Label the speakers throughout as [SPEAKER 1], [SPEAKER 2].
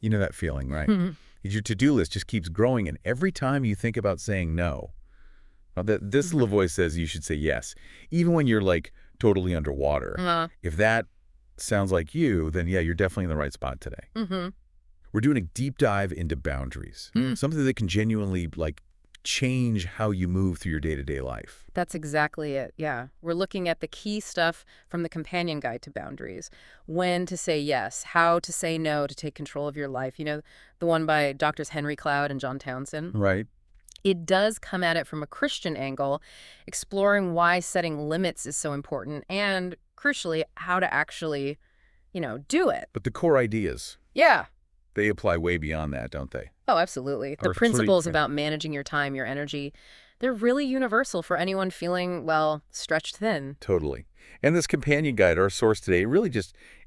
[SPEAKER 1] You know that feeling, right?
[SPEAKER 2] Mhm.
[SPEAKER 1] Your to-do list just keeps growing, and every time you think about saying no, now this little voice says you should say yes, even when you're like totally underwater.
[SPEAKER 2] Uh,
[SPEAKER 1] If that sounds like you, then yeah, you're definitely in the right spot today.
[SPEAKER 2] mm-hmm.
[SPEAKER 1] We're doing a deep dive into boundaries, something that can genuinely like change how you move through your day-to-day life.
[SPEAKER 2] That's exactly it, yeah. We're looking at the key stuff from the companion guide to boundaries. When to say yes, how to say no to take control of your life. You know, the one by Doctors Henry Cloud and John Townsend.
[SPEAKER 1] Right?
[SPEAKER 2] It does come at it from a Christian angle, exploring why setting limits is so important and, crucially, how to actually, do it.
[SPEAKER 1] But the core ideas,
[SPEAKER 2] Yeah.
[SPEAKER 1] they apply way beyond that, don't they?
[SPEAKER 2] Oh, absolutely. The
[SPEAKER 1] Or sort of,
[SPEAKER 2] principles
[SPEAKER 1] yeah,
[SPEAKER 2] about managing your time, your energy, they're really universal for anyone feeling, well, stretched thin.
[SPEAKER 1] totally. And this companion guide, our source today,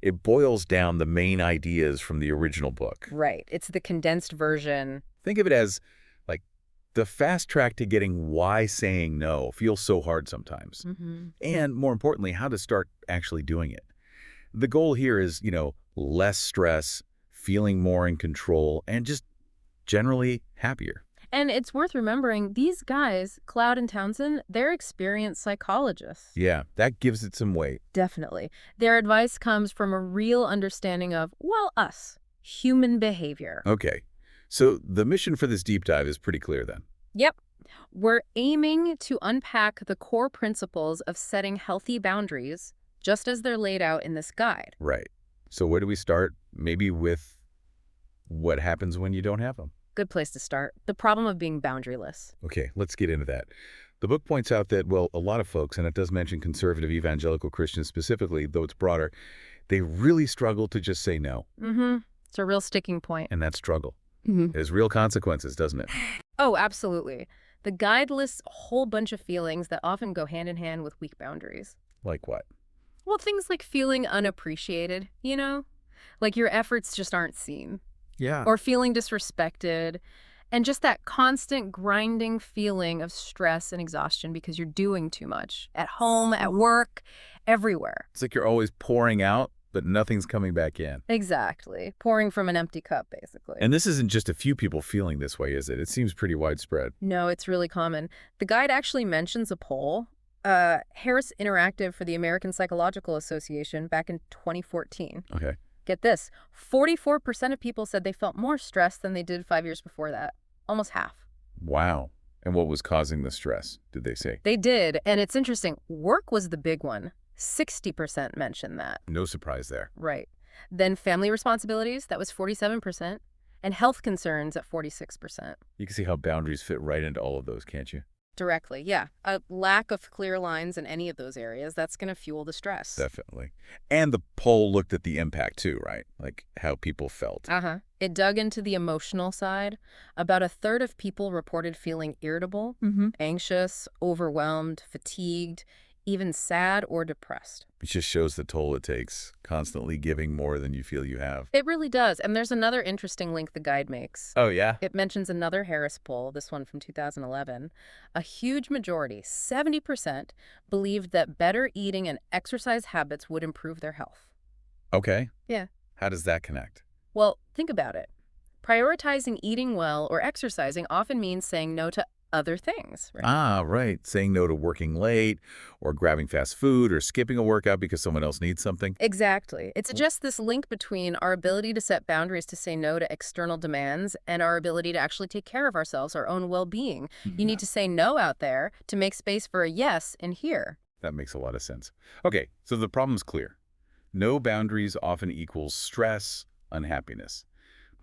[SPEAKER 1] it boils down the main ideas from the original book.
[SPEAKER 2] Right. It's the condensed version.
[SPEAKER 1] Think of it as like the fast track to getting why saying no feels so hard sometimes.
[SPEAKER 2] Mm-hmm.
[SPEAKER 1] And more importantly, how to start actually doing it. The goal here is, less stress, feeling more in control, and just generally happier.
[SPEAKER 2] And it's worth remembering, these guys, Cloud and Townsend, they're experienced psychologists.
[SPEAKER 1] Yeah, that gives it some weight.
[SPEAKER 2] Definitely. Their advice comes from a real understanding of, well, us, human behavior.
[SPEAKER 1] Okay, so the mission for this deep dive is pretty clear then.
[SPEAKER 2] Yep. We're aiming to unpack the core principles of setting healthy boundaries, just as they're laid out in this guide.
[SPEAKER 1] Right. So where do we start? Maybe with what happens when you don't have them.
[SPEAKER 2] Good place to start. The problem of being boundaryless.
[SPEAKER 1] Okay, let's get into that. The book points out that, well, a lot of folks, and it does mention conservative evangelical Christians specifically, though it's broader, they really struggle to just say no.
[SPEAKER 2] Mm-hmm. It's a real sticking point.
[SPEAKER 1] And that struggle
[SPEAKER 2] Mm-hmm.
[SPEAKER 1] has real consequences, doesn't it?
[SPEAKER 2] Oh, absolutely. The guide lists a whole bunch of feelings that often go hand in hand with weak boundaries.
[SPEAKER 1] Like what?
[SPEAKER 2] Well, things like feeling unappreciated, Like your efforts just aren't seen.
[SPEAKER 1] Yeah.
[SPEAKER 2] Or feeling disrespected. And just that constant grinding feeling of stress and exhaustion because you're doing too much. At home, at work, everywhere.
[SPEAKER 1] It's like you're always pouring out, but nothing's coming back in.
[SPEAKER 2] Exactly. Pouring from an empty cup, basically.
[SPEAKER 1] And this isn't just a few people feeling this way, is it? It seems pretty widespread.
[SPEAKER 2] No, it's really common. The guide actually mentions a poll, Harris Interactive for the American Psychological Association back in 2014.
[SPEAKER 1] Okay.
[SPEAKER 2] Get this, 44% of people said they felt more stressed than they did 5 years before that. Almost half.
[SPEAKER 1] Wow. And what was causing the stress, did they say?
[SPEAKER 2] They did, and it's interesting. Work was the big one. 60% mentioned that.
[SPEAKER 1] No surprise there.
[SPEAKER 2] Right. Then family responsibilities, that was 47%. And health concerns at 46%.
[SPEAKER 1] You can see how boundaries fit right into all of those, can't you?
[SPEAKER 2] Directly, yeah. A lack of clear lines in any of those areas, that's going to fuel the stress.
[SPEAKER 1] Definitely. And the poll looked at the impact too, right? Like how people felt.
[SPEAKER 2] Uh-huh. It dug into the emotional side. About a third of people reported feeling irritable, anxious, overwhelmed, fatigued, even sad or depressed.
[SPEAKER 1] It just shows the toll it takes, constantly giving more than you feel you have.
[SPEAKER 2] It really does. And there's another interesting link the guide makes.
[SPEAKER 1] Oh, yeah?
[SPEAKER 2] It mentions another Harris poll, this one from 2011. A huge majority, 70%, believed that better eating and exercise habits would improve their health.
[SPEAKER 1] Okay.
[SPEAKER 2] Yeah.
[SPEAKER 1] How does that connect?
[SPEAKER 2] Well, think about it. Prioritizing eating well or exercising often means saying no to other things, right?
[SPEAKER 1] Ah, right. Saying no to working late or grabbing fast food or skipping a workout because someone else needs something.
[SPEAKER 2] Exactly. It suggests this link between our ability to set boundaries to say no to external demands and our ability to actually take care of ourselves, our own well-being. You need to say no out there to make space for a yes in here.
[SPEAKER 1] That makes a lot of sense. Okay, so the problem's clear. No boundaries often equals stress, unhappiness.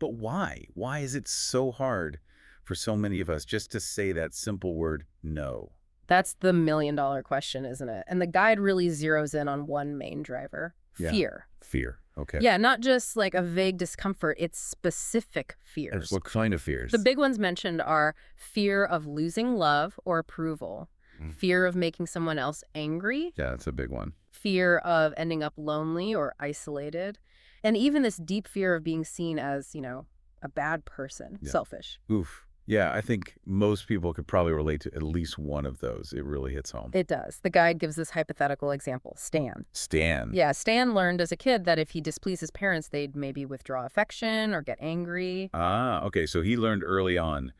[SPEAKER 1] But why? Why is it so hard for so many of us just to say that simple word, no?
[SPEAKER 2] That's the million-dollar question, isn't it? And the guide really zeroes in on one main driver,
[SPEAKER 1] Yeah.
[SPEAKER 2] fear.
[SPEAKER 1] Fear. Okay.
[SPEAKER 2] Yeah, not just like a vague discomfort, it's specific fears.
[SPEAKER 1] What kind of fears?
[SPEAKER 2] The big ones mentioned are fear of losing love or approval, fear of making someone else angry,
[SPEAKER 1] Yeah, that's a big one.
[SPEAKER 2] fear of ending up lonely or isolated, and even this deep fear of being seen as, a bad person, selfish.
[SPEAKER 1] Oof. Yeah, I think most people could probably relate to at least one of those. It really hits home.
[SPEAKER 2] It does. The guide gives this hypothetical example, Stan.
[SPEAKER 1] Stan.
[SPEAKER 2] Yeah, Stan learned as a kid that if he displeased his parents, they'd maybe withdraw affection or get angry.
[SPEAKER 1] Ah, okay, so he learned early on,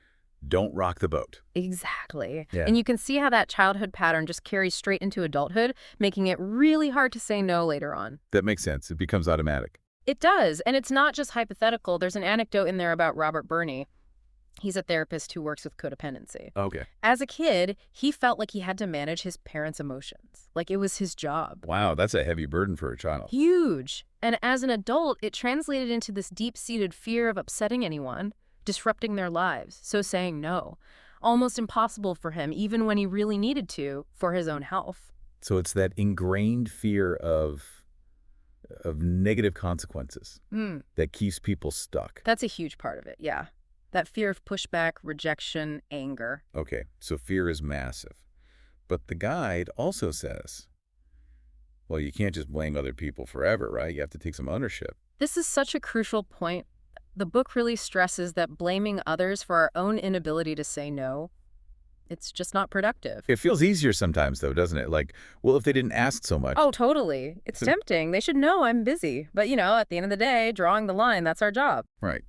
[SPEAKER 1] don't rock the boat.
[SPEAKER 2] Exactly.
[SPEAKER 1] Yeah.
[SPEAKER 2] And you can see how that childhood pattern just carries straight into adulthood, making it really hard to say no later on.
[SPEAKER 1] That makes sense. It becomes automatic.
[SPEAKER 2] It does, and it's not just hypothetical. There's an anecdote in there about Robert Burney. He's a therapist who works with codependency.
[SPEAKER 1] Okay.
[SPEAKER 2] As a kid, he felt like he had to manage his parents' emotions, like it was his job.
[SPEAKER 1] Wow, that's a heavy burden for a child.
[SPEAKER 2] Huge. And as an adult, it translated into this deep-seated fear of upsetting anyone, disrupting their lives, so saying no. Almost impossible for him, even when he really needed to, for his own health.
[SPEAKER 1] So it's that ingrained fear of negative consequences
[SPEAKER 2] Hmm.
[SPEAKER 1] that keeps people stuck.
[SPEAKER 2] That's a huge part of it, yeah. That fear of pushback, rejection, anger.
[SPEAKER 1] Okay, so fear is massive. But the guide also says, well, you can't just blame other people forever, right? You have to take some ownership.
[SPEAKER 2] This is such a crucial point. The book really stresses that blaming others for our own inability to say no, it's just not productive.
[SPEAKER 1] It feels easier sometimes, though, doesn't it? Like, well, if they didn't ask so much.
[SPEAKER 2] Oh, totally. It's tempting. They should know I'm busy. But, at the end of the day, drawing the line, that's our job.
[SPEAKER 1] Right.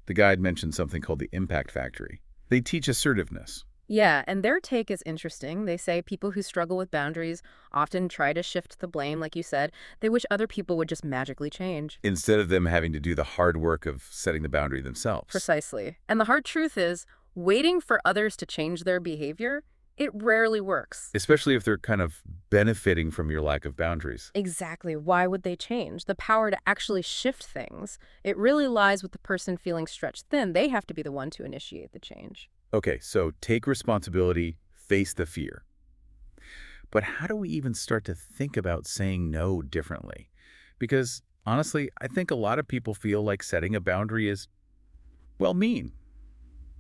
[SPEAKER 1] The guide mentioned something called the impact factory. They teach assertiveness.
[SPEAKER 2] Yeah, and their take is interesting. They say people who struggle with boundaries often try to shift the blame, like you said. They wish other people would just magically change.
[SPEAKER 1] Instead of them having to do the hard work of setting the boundary themselves.
[SPEAKER 2] Precisely. And the hard truth is, waiting for others to change their behavior, it rarely works.
[SPEAKER 1] Especially if they're kind of benefiting from your lack of boundaries.
[SPEAKER 2] Exactly. Why would they change? The power to actually shift things, it really lies with the person feeling stretched thin. They have to be the one to initiate the change.
[SPEAKER 1] Okay, so take responsibility, face the fear. But how do we even start to think about saying no differently? Because honestly, I think a lot of people feel like setting a boundary is, well, mean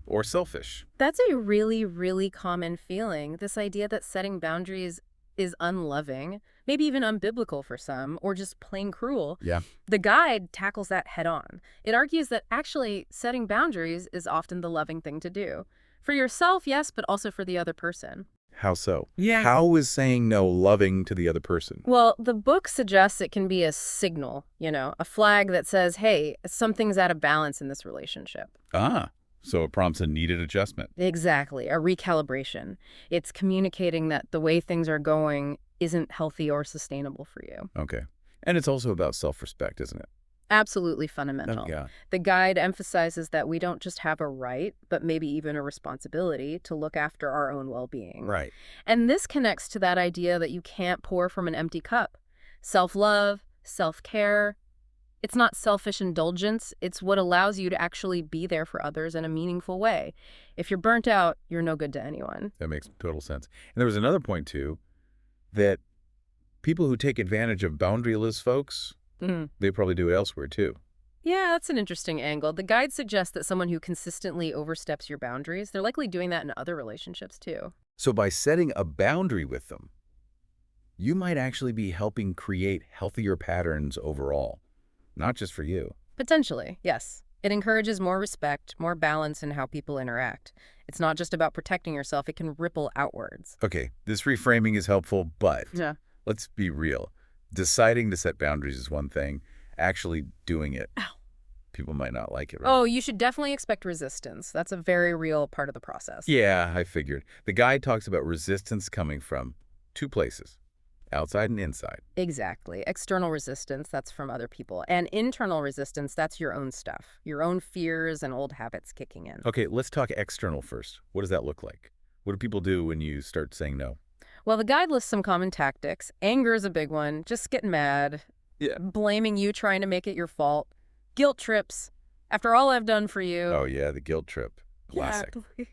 [SPEAKER 1] or selfish.
[SPEAKER 2] That's a really, really common feeling. This idea that setting boundaries is unloving, maybe even unbiblical for some, or just plain cruel.
[SPEAKER 1] Yeah.
[SPEAKER 2] The guide tackles that head on. It argues that actually setting boundaries is often the loving thing to do. For yourself, yes, but also for the other person.
[SPEAKER 1] How so?
[SPEAKER 2] Yeah.
[SPEAKER 1] How is saying no loving to the other person?
[SPEAKER 2] Well, the book suggests it can be a signal, a flag that says, hey, something's out of balance in this relationship.
[SPEAKER 1] Ah, so it prompts a needed adjustment.
[SPEAKER 2] Exactly, a recalibration. It's communicating that the way things are going isn't healthy or sustainable for you.
[SPEAKER 1] Okay. And it's also about self-respect, isn't it?
[SPEAKER 2] Absolutely fundamental.
[SPEAKER 1] Oh, yeah.
[SPEAKER 2] The guide emphasizes that we don't just have a right, but maybe even a responsibility to look after our own well-being.
[SPEAKER 1] Right.
[SPEAKER 2] And this connects to that idea that you can't pour from an empty cup. Self-love, self-care, it's not selfish indulgence. It's what allows you to actually be there for others in a meaningful way. If you're burnt out, you're no good to anyone.
[SPEAKER 1] That makes total sense. And there was another point, too, that people who take advantage of boundaryless folks, they probably do it elsewhere, too.
[SPEAKER 2] Yeah, that's an interesting angle. The guide suggests that someone who consistently oversteps your boundaries, they're likely doing that in other relationships, too.
[SPEAKER 1] So by setting a boundary with them, you might actually be helping create healthier patterns overall, not just for you.
[SPEAKER 2] Potentially, yes. It encourages more respect, more balance in how people interact. It's not just about protecting yourself, it can ripple outwards.
[SPEAKER 1] Okay, this reframing is helpful, but
[SPEAKER 2] Yeah.
[SPEAKER 1] let's be real. Deciding to set boundaries is one thing. Actually doing it, people might not like it, right?
[SPEAKER 2] Oh, you should definitely expect resistance. That's a very real part of the process.
[SPEAKER 1] Yeah, I figured. The guide talks about resistance coming from two places, outside and inside.
[SPEAKER 2] Exactly. External resistance, that's from other people. And internal resistance, that's your own stuff, your own fears and old habits kicking in.
[SPEAKER 1] Okay, let's talk external first. What does that look like? What do people do when you start saying no?
[SPEAKER 2] Well, the guide lists some common tactics. Anger is a big one. Just getting mad.
[SPEAKER 1] Yeah.
[SPEAKER 2] Blaming you, trying to make it your fault. Guilt trips. After all I've done for you.
[SPEAKER 1] Oh, yeah, the guilt trip. Classic.
[SPEAKER 2] Yeah.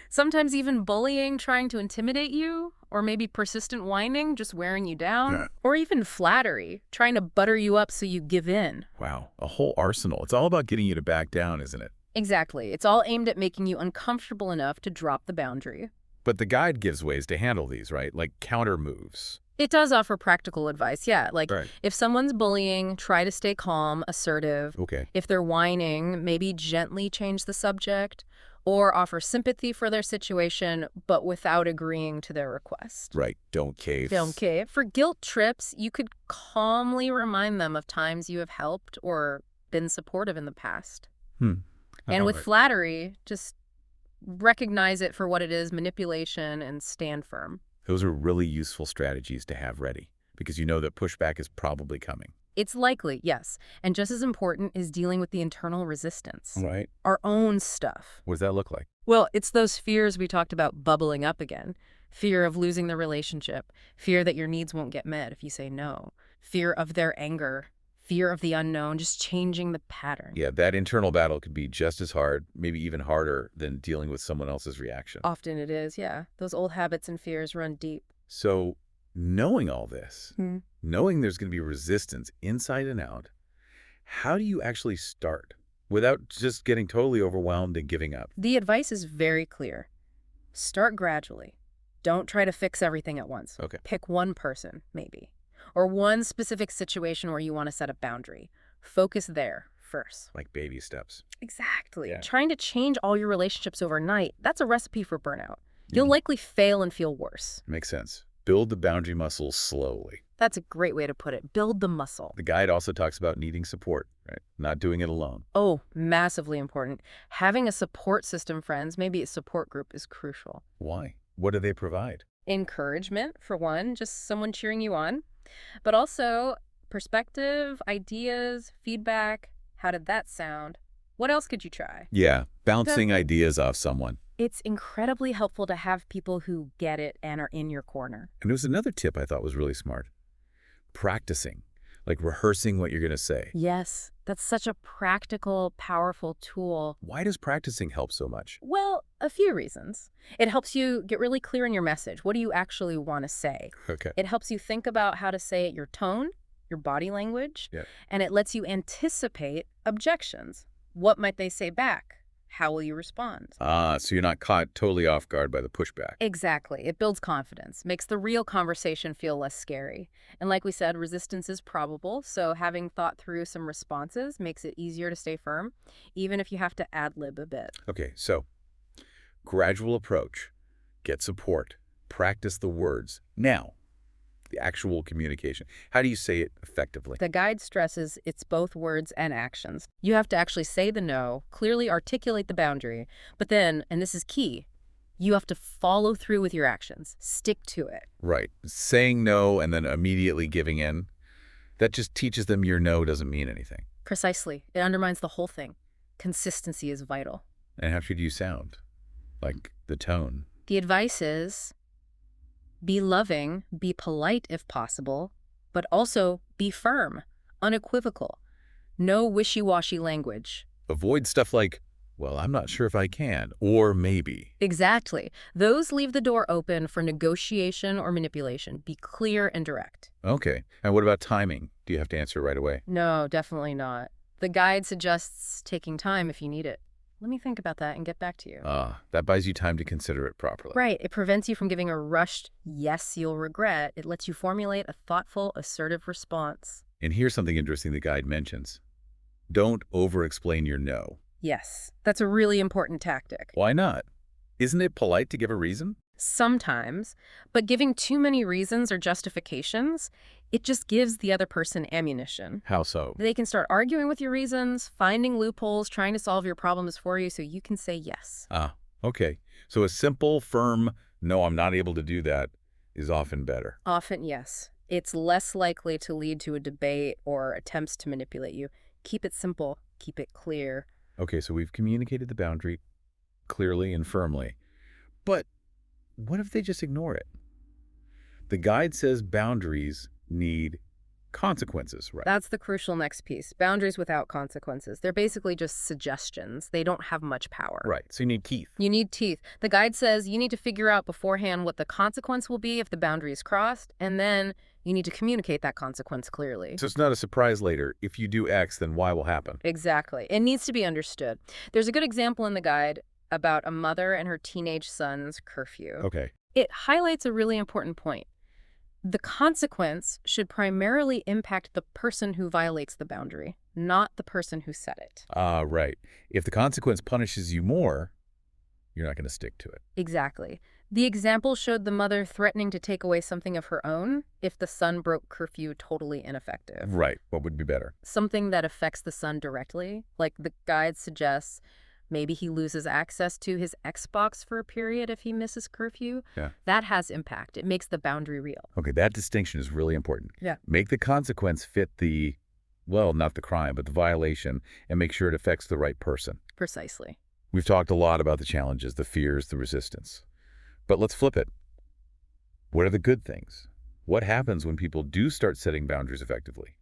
[SPEAKER 2] Sometimes even bullying, trying to intimidate you. Or maybe persistent whining, just wearing you down.
[SPEAKER 1] Yeah.
[SPEAKER 2] Or even flattery, trying to butter you up so you give in.
[SPEAKER 1] Wow, a whole arsenal. It's all about getting you to back down, isn't it?
[SPEAKER 2] Exactly. It's all aimed at making you uncomfortable enough to drop the boundary.
[SPEAKER 1] But the guide gives ways to handle these, right? Like counter moves.
[SPEAKER 2] It does offer practical advice, yeah. Like,
[SPEAKER 1] Right.
[SPEAKER 2] if someone's bullying, try to stay calm, assertive.
[SPEAKER 1] Okay.
[SPEAKER 2] If they're whining, maybe gently change the subject. or offer sympathy for their situation, but without agreeing to their request.
[SPEAKER 1] Right. Don't cave.
[SPEAKER 2] Okay. For guilt trips, you could calmly remind them of times you have helped or been supportive in the past.
[SPEAKER 1] Hmm.
[SPEAKER 2] And
[SPEAKER 1] All
[SPEAKER 2] with
[SPEAKER 1] right.
[SPEAKER 2] flattery, just recognize it for what it is, manipulation, and stand firm.
[SPEAKER 1] Those are really useful strategies to have ready because you know that pushback is probably coming.
[SPEAKER 2] It's likely, yes. And just as important is dealing with the internal resistance.
[SPEAKER 1] Right.
[SPEAKER 2] Our own stuff.
[SPEAKER 1] What does that look like?
[SPEAKER 2] Well, it's those fears we talked about bubbling up again. Fear of losing the relationship. Fear that your needs won't get met if you say no. Fear of their anger. Fear of the unknown, just changing the pattern.
[SPEAKER 1] Yeah, that internal battle could be just as hard, maybe even harder than dealing with someone else's reaction.
[SPEAKER 2] Often it is, yeah. Those old habits and fears run deep.
[SPEAKER 1] So knowing all this,
[SPEAKER 2] Hmm.
[SPEAKER 1] knowing there's going to be resistance inside and out, how do you actually start without just getting totally overwhelmed and giving up?
[SPEAKER 2] The advice is very clear. Start gradually. Don't try to fix everything at once.
[SPEAKER 1] Okay.
[SPEAKER 2] Pick one person, maybe, or one specific situation where you want to set a boundary. Focus there first.
[SPEAKER 1] Like baby steps.
[SPEAKER 2] Exactly.
[SPEAKER 1] Yeah.
[SPEAKER 2] Trying to change all your relationships overnight, that's a recipe for burnout. You'll
[SPEAKER 1] Mhm.
[SPEAKER 2] likely fail and feel worse.
[SPEAKER 1] Makes sense. Build the boundary muscle slowly.
[SPEAKER 2] That's a great way to put it. Build the muscle.
[SPEAKER 1] The guide also talks about needing support, right? Not doing it alone.
[SPEAKER 2] Oh, massively important. Having a support system, friends, maybe a support group, is crucial.
[SPEAKER 1] Why? What do they provide?
[SPEAKER 2] Encouragement, for one, just someone cheering you on, but also perspective, ideas, feedback. How did that sound? What else could you try?
[SPEAKER 1] Yeah, bouncing ideas off someone.
[SPEAKER 2] It's incredibly helpful to have people who get it and are in your corner.
[SPEAKER 1] And there was another tip I thought was really smart. Practicing, like rehearsing what you're going to say.
[SPEAKER 2] Yes, that's such a practical, powerful tool.
[SPEAKER 1] Why does practicing help so much?
[SPEAKER 2] Well, a few reasons. It helps you get really clear in your message. What do you actually want to say?
[SPEAKER 1] Okay.
[SPEAKER 2] It helps you think about how to say it, your tone, your body language,
[SPEAKER 1] Yeah.
[SPEAKER 2] and it lets you anticipate objections. What might they say back? How will you respond?
[SPEAKER 1] So you're not caught totally off guard by the pushback.
[SPEAKER 2] Exactly. It builds confidence, makes the real conversation feel less scary. And like we said, resistance is probable, so having thought through some responses makes it easier to stay firm, even if you have to ad-lib a bit.
[SPEAKER 1] Okay, so gradual approach, get support, practice the words. Now, the actual communication. How do you say it effectively?
[SPEAKER 2] The guide stresses it's both words and actions. You have to actually say the no, clearly articulate the boundary, but then, and this is key, you have to follow through with your actions. Stick to it.
[SPEAKER 1] Right. Saying no and then immediately giving in, that just teaches them your no doesn't mean anything.
[SPEAKER 2] Precisely. It undermines the whole thing. Consistency is vital.
[SPEAKER 1] And how should you sound? Like the tone.
[SPEAKER 2] The advice is be loving, be polite if possible, but also be firm, unequivocal. No wishy-washy language.
[SPEAKER 1] Avoid stuff like, well, I'm not sure if I can, or maybe.
[SPEAKER 2] Exactly. Those leave the door open for negotiation or manipulation. Be clear and direct.
[SPEAKER 1] Okay. And what about timing? Do you have to answer right away?
[SPEAKER 2] No, definitely not. The guide suggests taking time if you need it. Let me think about that and get back to you.
[SPEAKER 1] That buys you time to consider it properly.
[SPEAKER 2] Right. It prevents you from giving a rushed, yes, you'll regret. It lets you formulate a thoughtful, assertive response.
[SPEAKER 1] And here's something interesting the guide mentions. Don't over-explain your no.
[SPEAKER 2] Yes, that's a really important tactic.
[SPEAKER 1] Why not? Isn't it polite to give a reason?
[SPEAKER 2] Sometimes, but giving too many reasons or justifications, it just gives the other person ammunition.
[SPEAKER 1] How so?
[SPEAKER 2] They can start arguing with your reasons, finding loopholes, trying to solve your problems for you so you can say yes.
[SPEAKER 1] Okay. So a simple, firm, no, I'm not able to do that is often better.
[SPEAKER 2] Often, yes. It's less likely to lead to a debate or attempts to manipulate you. Keep it simple. Keep it clear.
[SPEAKER 1] Okay, so we've communicated the boundary clearly and firmly. But what if they just ignore it? The guide says boundaries need consequences, right?
[SPEAKER 2] That's the crucial next piece. Boundaries without consequences. They're basically just suggestions. They don't have much power.
[SPEAKER 1] Right, so you need teeth.
[SPEAKER 2] You need teeth. The guide says you need to figure out beforehand what the consequence will be if the boundary is crossed, and then you need to communicate that consequence clearly.
[SPEAKER 1] So it's not a surprise later. If you do X, then Y will happen.
[SPEAKER 2] Exactly. It needs to be understood. There's a good example in the guide about a mother and her teenage son's curfew.
[SPEAKER 1] Okay.
[SPEAKER 2] It highlights a really important point. The consequence should primarily impact the person who violates the boundary, not the person who set it.
[SPEAKER 1] Right. If the consequence punishes you more, you're not going to stick to it.
[SPEAKER 2] Exactly. The example showed the mother threatening to take away something of her own if the son broke curfew totally ineffective.
[SPEAKER 1] Right. What would be better?
[SPEAKER 2] Something that affects the son directly, like the guide suggests maybe he loses access to his Xbox for a period if he misses curfew.
[SPEAKER 1] Yeah.
[SPEAKER 2] That has impact. It makes the boundary real.
[SPEAKER 1] Okay, that distinction is really important.
[SPEAKER 2] Yeah.
[SPEAKER 1] Make the consequence fit the, well, not the crime, but the violation, and make sure it affects the right person.
[SPEAKER 2] Precisely.
[SPEAKER 1] We've talked a lot about the challenges, the fears, the resistance. But let's flip it. What are the good things? What happens when people do start setting boundaries effectively?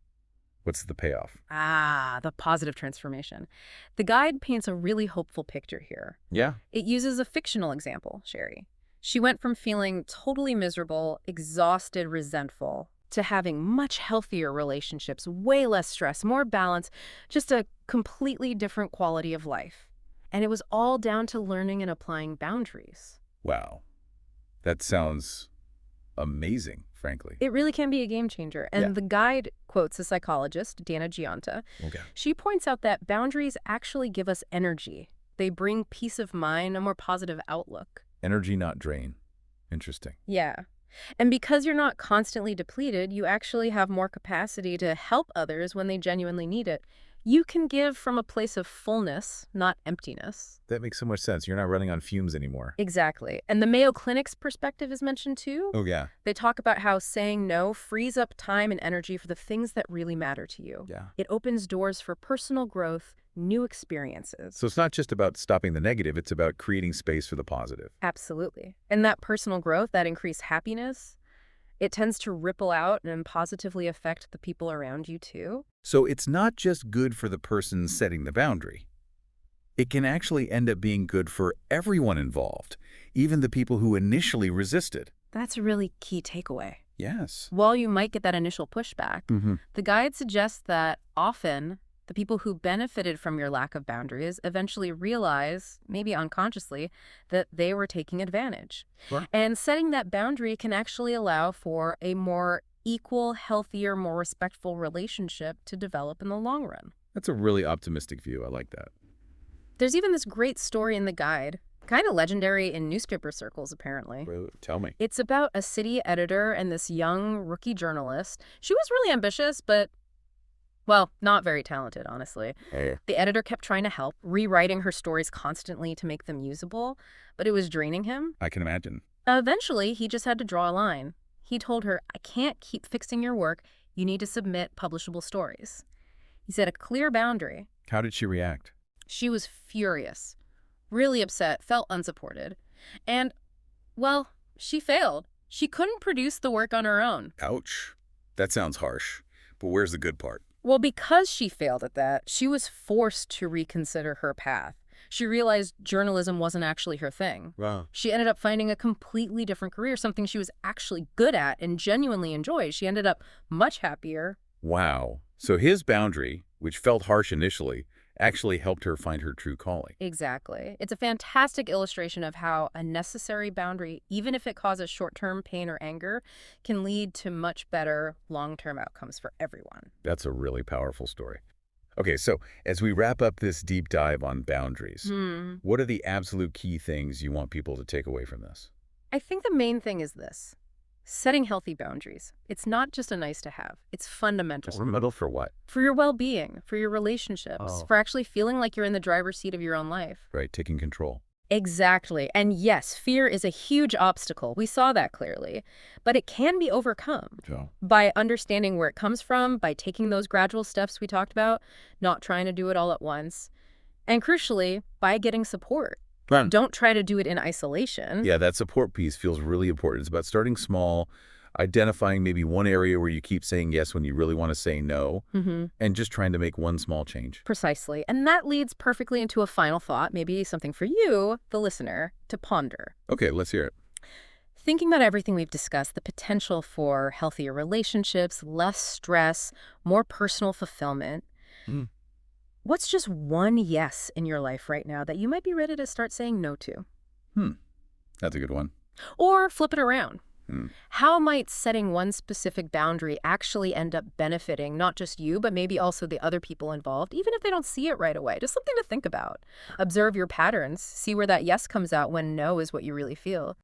[SPEAKER 1] What's the payoff?
[SPEAKER 2] The positive transformation. The guide paints a really hopeful picture here.
[SPEAKER 1] Yeah.
[SPEAKER 2] It uses a fictional example, Sherry. She went from feeling totally miserable, exhausted, resentful, to having much healthier relationships, way less stress, more balance, just a completely different quality of life. And it was all down to learning and applying boundaries.
[SPEAKER 1] Wow. That sounds amazing, frankly.
[SPEAKER 2] It really can be a game changer. And
[SPEAKER 1] Yeah.
[SPEAKER 2] the guide quotes a psychologist, Dana Giunta.
[SPEAKER 1] Okay.
[SPEAKER 2] She points out that boundaries actually give us energy. They bring peace of mind, a more positive outlook.
[SPEAKER 1] Energy, not drain. Interesting.
[SPEAKER 2] Yeah. And because you're not constantly depleted, you actually have more capacity to help others when they genuinely need it. You can give from a place of fullness, not emptiness.
[SPEAKER 1] That makes so much sense. You're not running on fumes anymore.
[SPEAKER 2] Exactly. And the Mayo Clinic's perspective is mentioned too.
[SPEAKER 1] Oh, yeah.
[SPEAKER 2] They talk about how saying no frees up time and energy for the things that really matter to you.
[SPEAKER 1] Yeah.
[SPEAKER 2] It opens doors for personal growth, new experiences.
[SPEAKER 1] So it's not just about stopping the negative, it's about creating space for the positive.
[SPEAKER 2] Absolutely. And that personal growth, that increased happiness, it tends to ripple out and positively affect the people around you too.
[SPEAKER 1] So it's not just good for the person setting the boundary. It can actually end up being good for everyone involved, even the people who initially resisted.
[SPEAKER 2] That's a really key takeaway.
[SPEAKER 1] Yes.
[SPEAKER 2] While you might get that initial pushback, the guide suggests that often the people who benefited from your lack of boundaries eventually realize, maybe unconsciously, that they were taking advantage.
[SPEAKER 1] Sure.
[SPEAKER 2] And setting that boundary can actually allow for a more equal, healthier, more respectful relationship to develop in the long run.
[SPEAKER 1] That's a really optimistic view. I like that.
[SPEAKER 2] There's even this great story in the guide, kind of legendary in newspaper circles, apparently.
[SPEAKER 1] Well, tell me.
[SPEAKER 2] It's about a city editor and this young rookie journalist. She was really ambitious, but, well, not very talented, honestly.
[SPEAKER 1] Hey.
[SPEAKER 2] The editor kept trying to help, rewriting her stories constantly to make them usable, but it was draining him.
[SPEAKER 1] I can imagine.
[SPEAKER 2] Eventually, he just had to draw a line. He told her, "I can't keep fixing your work. You need to submit publishable stories." He set a clear boundary.
[SPEAKER 1] How did she react?
[SPEAKER 2] She was furious, really upset, felt unsupported. And, well, she failed. She couldn't produce the work on her own.
[SPEAKER 1] Ouch. That sounds harsh. But where's the good part?
[SPEAKER 2] Well, because she failed at that, she was forced to reconsider her path. She realized journalism wasn't actually her thing.
[SPEAKER 1] Wow.
[SPEAKER 2] She ended up finding a completely different career, something she was actually good at and genuinely enjoyed. She ended up much happier.
[SPEAKER 1] Wow. So his boundary, which felt harsh initially, actually helped her find her true calling.
[SPEAKER 2] Exactly. It's a fantastic illustration of how a necessary boundary, even if it causes short-term pain or anger, can lead to much better long-term outcomes for everyone.
[SPEAKER 1] That's a really powerful story. Okay, so as we wrap up this deep dive on boundaries, what are the absolute key things you want people to take away from this?
[SPEAKER 2] I think the main thing is this. Setting healthy boundaries. It's not just a nice to have. It's fundamental.
[SPEAKER 1] Fundamental for what?
[SPEAKER 2] For your well-being, for your relationships, for actually feeling like you're in the driver's seat of your own life.
[SPEAKER 1] Right, taking control.
[SPEAKER 2] Exactly. And yes, fear is a huge obstacle. We saw that clearly. But it can be overcome by understanding where it comes from, by taking those gradual steps we talked about, not trying to do it all at once, and crucially, by getting support. Don't try to do it in isolation.
[SPEAKER 1] Yeah, that support piece feels really important. It's about starting small, identifying maybe one area where you keep saying yes when you really want to say no, and just trying to make one small change.
[SPEAKER 2] Precisely. And that leads perfectly into a final thought, maybe something for you, the listener, to ponder.
[SPEAKER 1] Okay, let's hear it.
[SPEAKER 2] Thinking about everything we've discussed, the potential for healthier relationships, less stress, more personal fulfillment, what's just one yes in your life right now that you might be ready to start saying no to?
[SPEAKER 1] That's a good one.
[SPEAKER 2] Or flip it around.
[SPEAKER 1] Hmm.
[SPEAKER 2] How might setting one specific boundary actually end up benefiting not just you, but maybe also the other people involved, even if they don't see it right away? Just something to think about. Observe your patterns. See where that yes comes out when no is what you really feel.